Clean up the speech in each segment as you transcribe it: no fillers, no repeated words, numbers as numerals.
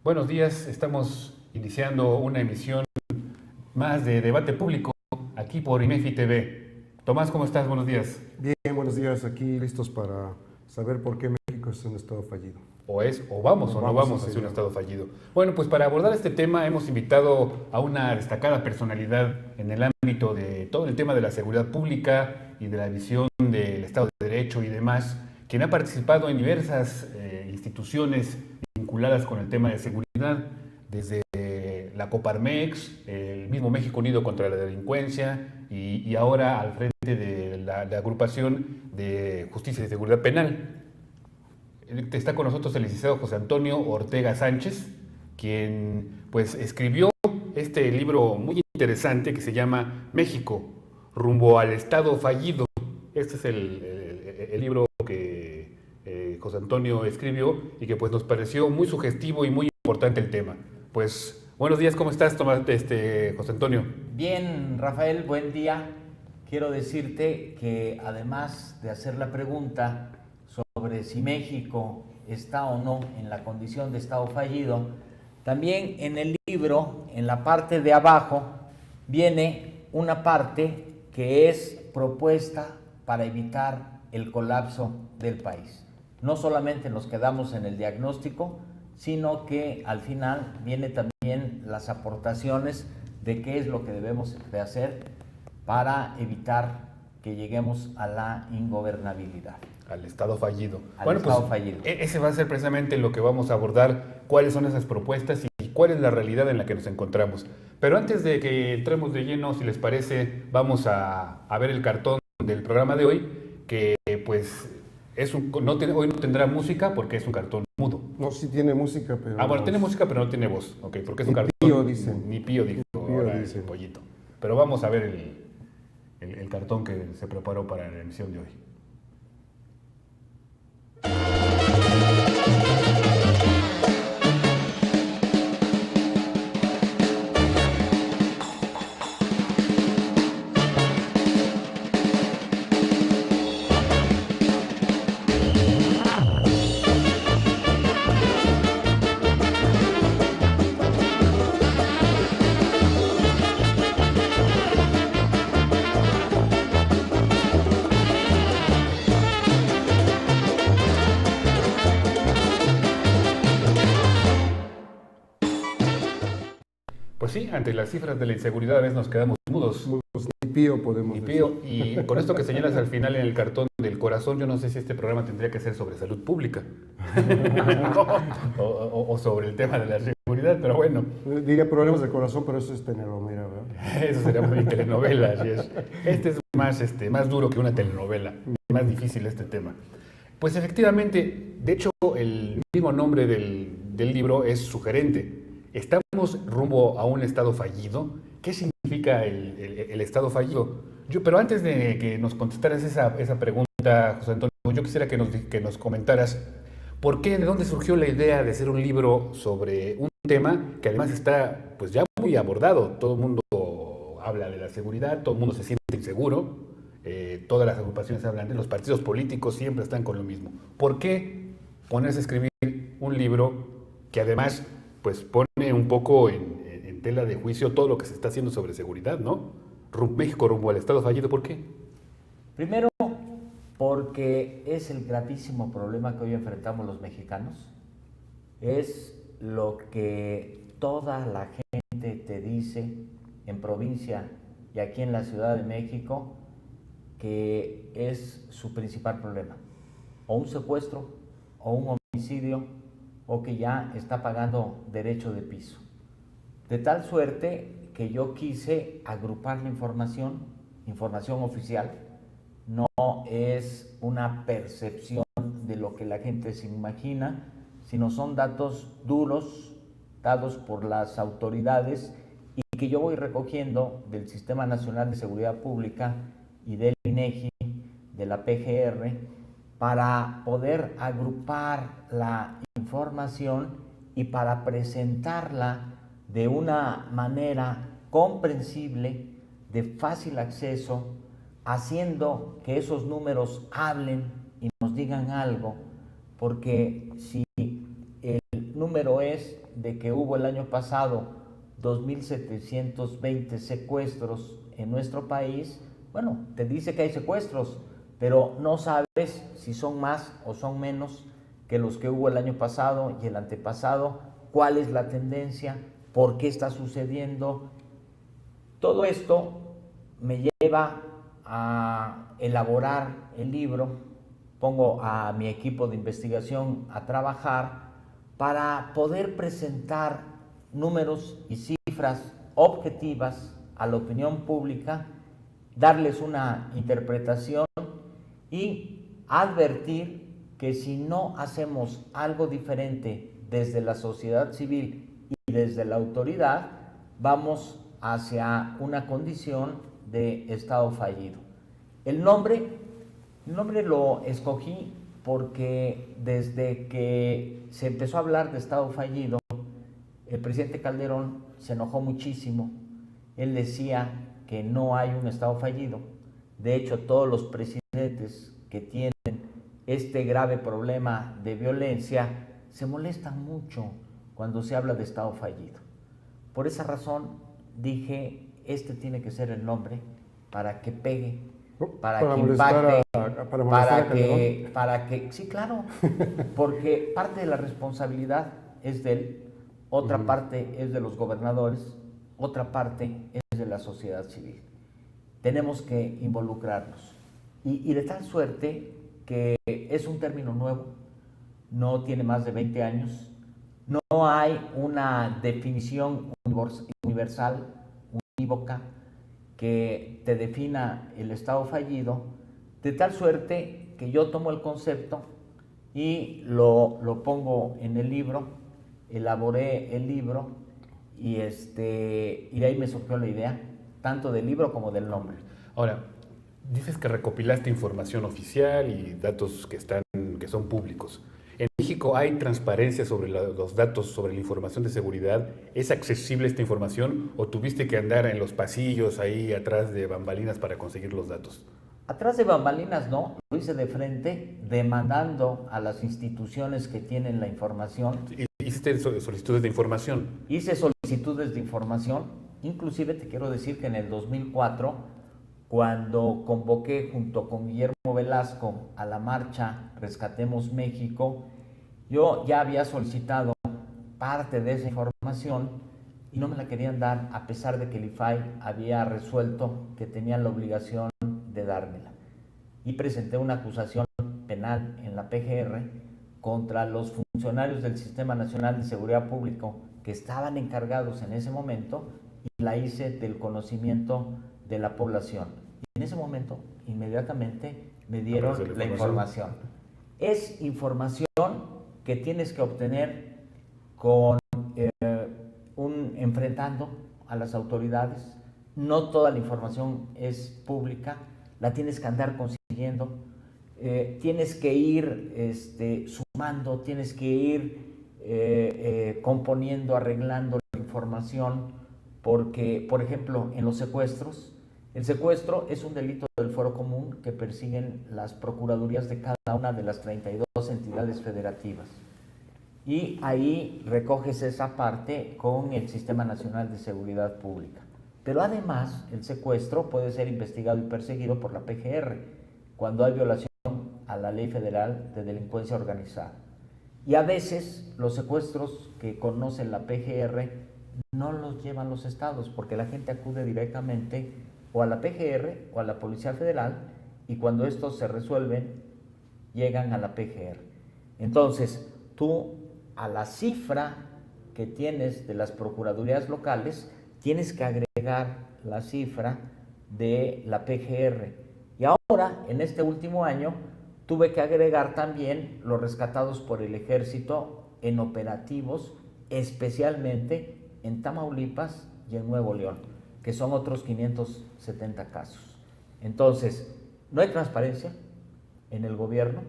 Buenos días, estamos iniciando una emisión más de debate público aquí por INEFI TV. Tomás, ¿cómo estás? Buenos días. Bien, buenos días. Aquí listos para saber por qué México es un estado fallido. O vamos O o no vamos vamos hacia hacia un allá. estado fallido. Bueno, pues para abordar este tema hemos invitado a una destacada personalidad en el ámbito de todo el tema de la seguridad pública y de la visión del Estado de Derecho y demás, quien ha participado en diversas instituciones vinculadas con el tema de seguridad, desde la Coparmex, el mismo México Unido contra la Delincuencia y ahora al frente de la agrupación de Justicia y Seguridad Penal. Está con nosotros el licenciado José Antonio Ortega Sánchez, quien pues escribió este libro muy interesante que se llama México, rumbo al Estado fallido. Este es el libro que José Antonio escribió y que pues nos pareció muy sugestivo y muy importante el tema. Pues buenos días, ¿cómo estás, José Antonio? Bien, Rafael, buen día. Quiero decirte que además de hacer la pregunta sobre si México está o no en la condición de estado fallido, también en el libro, en la parte de abajo, viene una parte que es propuesta para evitar el colapso del país. No solamente nos quedamos en el diagnóstico, sino que al final viene también las aportaciones de qué es lo que debemos de hacer para evitar que lleguemos a la ingobernabilidad. Al Estado fallido. Al Estado fallido. Ese va a ser precisamente lo que vamos a abordar, cuáles son esas propuestas y cuál es la realidad en la que nos encontramos. Pero antes de que entremos de lleno, si les parece, vamos a ver el cartón del programa de hoy, que pues hoy no tendrá música porque es un cartón mudo. No, sí tiene música, pero... Bueno, tiene música pero no tiene voz, ok, porque es un Ni cartón. pío, dicen. Ni pío, dijo Ni pío, ahora dicen. el pollito. Pero vamos a ver el cartón que se preparó para la emisión de hoy. Pues sí, ante las cifras de la inseguridad a veces nos quedamos mudos. Ni pío podemos Y decir. Pío, y con esto que señalas al final en el cartón del corazón, yo no sé si este programa tendría que ser sobre salud pública o sobre el tema de la seguridad, pero bueno, Diría problemas del corazón, pero eso es telenovela, ¿verdad? eso sería muy telenovela. Así es. Este es más duro que una telenovela, más difícil este tema. Pues efectivamente, de hecho, el mismo nombre del libro es sugerente. Estamos rumbo a un estado fallido. ¿Qué significa el estado fallido? Pero antes de que nos contestaras esa pregunta, José Antonio, yo quisiera que nos comentaras por qué, de dónde surgió la idea de hacer un libro sobre un tema que además está pues ya muy abordado. Todo el mundo habla de la seguridad, todo el mundo se siente inseguro, todas las agrupaciones hablan de los partidos políticos, siempre están con lo mismo. ¿Por qué ponerse a escribir un libro que además pues pone un poco en tela de juicio todo lo que se está haciendo sobre seguridad, ¿no? México rumbo al estado fallido, ¿por qué? Primero, porque es el gravísimo problema que hoy enfrentamos los mexicanos. Es lo que toda la gente te dice en provincia y aquí en la Ciudad de México, que es su principal problema. O un secuestro, o un homicidio, o que ya está pagando derecho de piso. De tal suerte que yo quise agrupar la información oficial, no es una percepción de lo que la gente se imagina, sino son datos duros dados por las autoridades y que yo voy recogiendo del Sistema Nacional de Seguridad Pública y del INEGI, de la PGR, para poder agrupar la información y para presentarla de una manera comprensible, de fácil acceso, haciendo que esos números hablen y nos digan algo, porque si el número es de que hubo el año pasado 2.720 secuestros en nuestro país, bueno, te dice que hay secuestros, pero no sabes si son más o son menos que los que hubo el año pasado y el antepasado, cuál es la tendencia, por qué está sucediendo. Todo esto me lleva a elaborar el libro, pongo a mi equipo de investigación a trabajar para poder presentar números y cifras objetivas a la opinión pública, darles una interpretación y advertir que si no hacemos algo diferente desde la sociedad civil y desde la autoridad, vamos hacia una condición de estado fallido. El nombre lo escogí porque desde que se empezó a hablar de estado fallido, el presidente Calderón se enojó muchísimo. Él decía que no hay un estado fallido. De hecho, todos los presidentes que tienen este grave problema de violencia se molestan mucho cuando se habla de estado fallido. Por esa razón dije, este tiene que ser el nombre para que pegue, para que impacte, para que, sí, claro, porque parte de la responsabilidad es de él, otra parte es de los gobernadores, otra parte es de la sociedad civil. Tenemos que involucrarnos y de tal suerte que es un término nuevo, no tiene más de 20 años, no hay una definición universal, unívoca, que te defina el estado fallido, de tal suerte que yo tomo el concepto y lo pongo en el libro, elaboré el libro y de ahí me surgió la idea, tanto del libro como del nombre. Ahora, dices que recopilaste información oficial y datos que son públicos. ¿En México hay transparencia sobre los datos, sobre la información de seguridad? ¿Es accesible esta información o tuviste que andar en los pasillos ahí atrás de bambalinas para conseguir los datos? Atrás de bambalinas no, lo hice de frente, demandando a las instituciones que tienen la información. ¿Hiciste solicitudes de información? Hice solicitudes de información, inclusive te quiero decir que en el 2004, cuando convoqué junto con Guillermo Velasco a la marcha Rescatemos México, yo ya había solicitado parte de esa información y no me la querían dar, a pesar de que el IFAI había resuelto que tenían la obligación de dármela. Y presenté una acusación penal en la PGR contra los funcionarios del Sistema Nacional de Seguridad Pública que estaban encargados en ese momento y la hice del conocimiento de la población. Y en ese momento, inmediatamente, me dieron la información. Es información que tienes que obtener con enfrentando a las autoridades. No toda la información es pública, la tienes que andar consiguiendo. Tienes que ir sumando, tienes que ir componiendo, arreglando la información, porque, por ejemplo, en los secuestros, el secuestro es un delito del fuero común que persiguen las procuradurías de cada una de las 32 entidades federativas. Y ahí recoges esa parte con el Sistema Nacional de Seguridad Pública. Pero además, el secuestro puede ser investigado y perseguido por la PGR cuando hay violación a la Ley Federal de Delincuencia Organizada. Y a veces los secuestros que conoce la PGR no los llevan los estados, porque la gente acude directamente o a la PGR o a la Policía Federal, y cuando estos se resuelven, llegan a la PGR. Entonces, tú a la cifra que tienes de las procuradurías locales, tienes que agregar la cifra de la PGR. Y ahora, en este último año, tuve que agregar también los rescatados por el Ejército en operativos, especialmente en Tamaulipas y en Nuevo León, que son otros 570 casos. Entonces, no hay transparencia en el gobierno,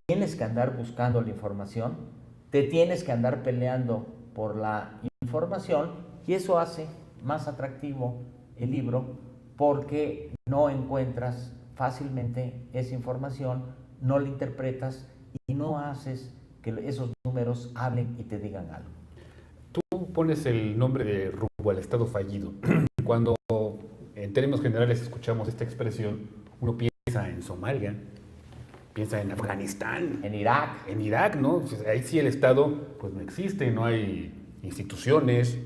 tienes que andar buscando la información, te tienes que andar peleando por la información, y eso hace más atractivo el libro, porque no encuentras fácilmente esa información, no la interpretas y no haces que esos números hablen y te digan algo. Tú pones el nombre de rumbo al Estado fallido. Cuando en términos generales escuchamos esta expresión, uno piensa en Somalia, piensa en Afganistán, En Irak. en Irak, ¿no? Pues ahí sí el Estado pues no existe, no hay instituciones.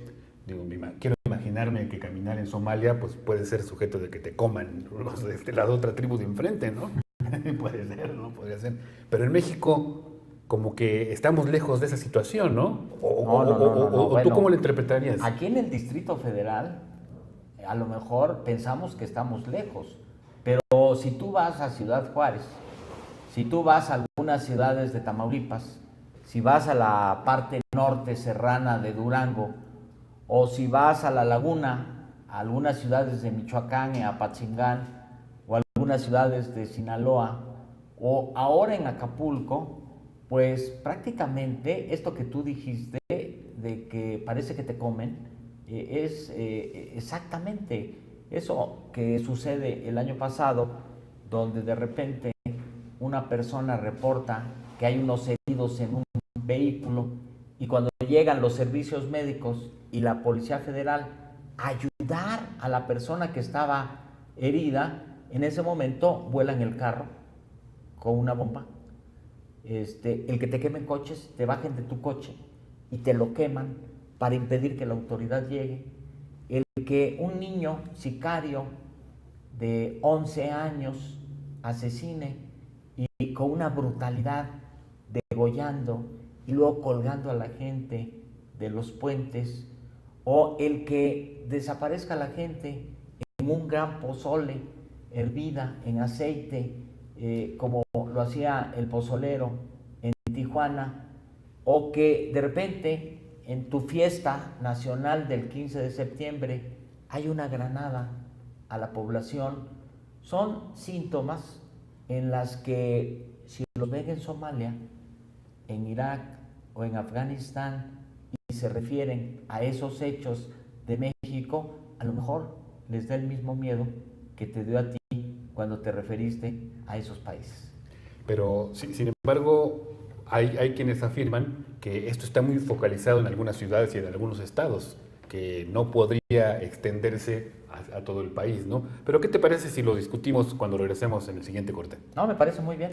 Digo, quiero imaginarme que caminar en Somalia pues puede ser sujeto de que te coman los de la otra tribu de enfrente, ¿no? Puede ser, ¿no? Podría ser. Pero en México como que estamos lejos de esa situación, ¿no? ¿O Bueno, tú cómo lo interpretarías? Aquí en el Distrito Federal, a lo mejor pensamos que estamos lejos, pero si tú vas a Ciudad Juárez, si tú vas a algunas ciudades de Tamaulipas, si vas a la parte norte serrana de Durango, o si vas a La Laguna, a algunas ciudades de Michoacán, en Apatzingán, o algunas ciudades de Sinaloa, o ahora en Acapulco, pues prácticamente esto que tú dijiste, de que parece que te comen, es exactamente eso que sucede el año pasado, donde de repente una persona reporta que hay unos heridos en un vehículo y cuando llegan los servicios médicos y la Policía Federal a ayudar a la persona que estaba herida, en ese momento vuelan el carro con una bomba. El que te quemen coches, te bajen de tu coche y te lo queman para impedir que la autoridad llegue. El que un niño sicario de 11 años asesine y con una brutalidad degollando y luego colgando a la gente de los puentes, o el que desaparezca la gente en un gran pozole hervida en aceite, como lo hacía el pozolero en Tijuana, o que de repente en tu fiesta nacional del 15 de septiembre hay una granada a la población. Son síntomas en las que si los ven en Somalia, en Irak o en Afganistán y se refieren a esos hechos de México, a lo mejor les da el mismo miedo que te dio a ti cuando te referiste a esos países. Pero, sin embargo, hay quienes afirman que esto está muy focalizado en algunas ciudades y en algunos estados, que no podría extenderse a todo el país, ¿no? Pero, ¿qué te parece si lo discutimos cuando regresemos en el siguiente corte? No, me parece muy bien.